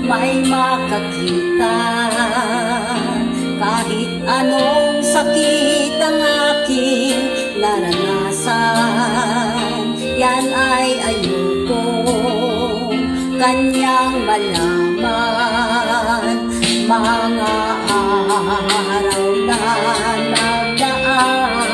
may makakita. Kahit anong sakit ang aking naranasan, yan ay ayoko kanyang malaman. Mga araw na nagdaan,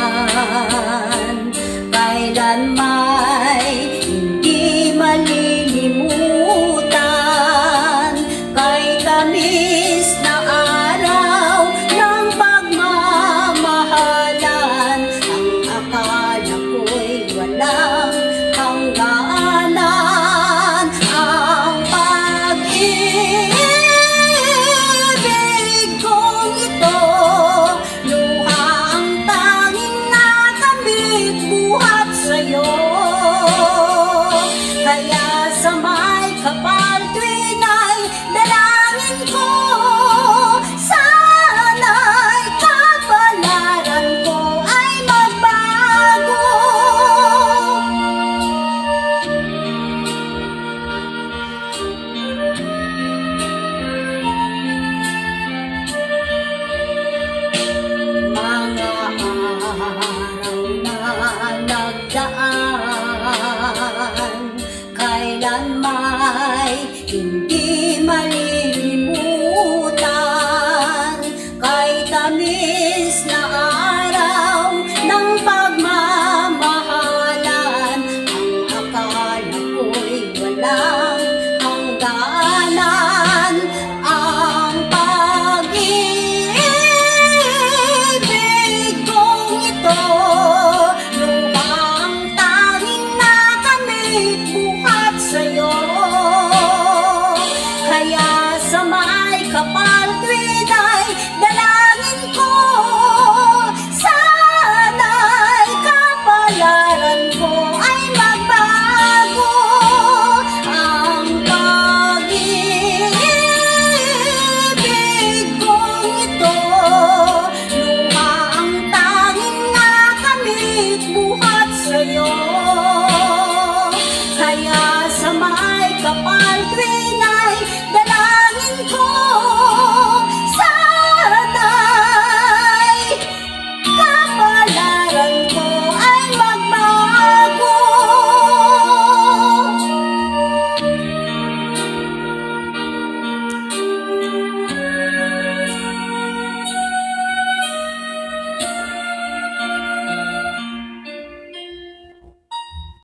kailan may hindi malilimutan. Kay tamis na araw ng pagmamahalan, ang akala ko'y walang hangganan. Ang pag-ibig kong ito, luha ang tanging nakamit buhat sa'yo. Kaya sa may kapal tuwin ay dalangin ko, sana'y kapalaran ko ay magbago. Mga araw na nagdaan, kailan may hindi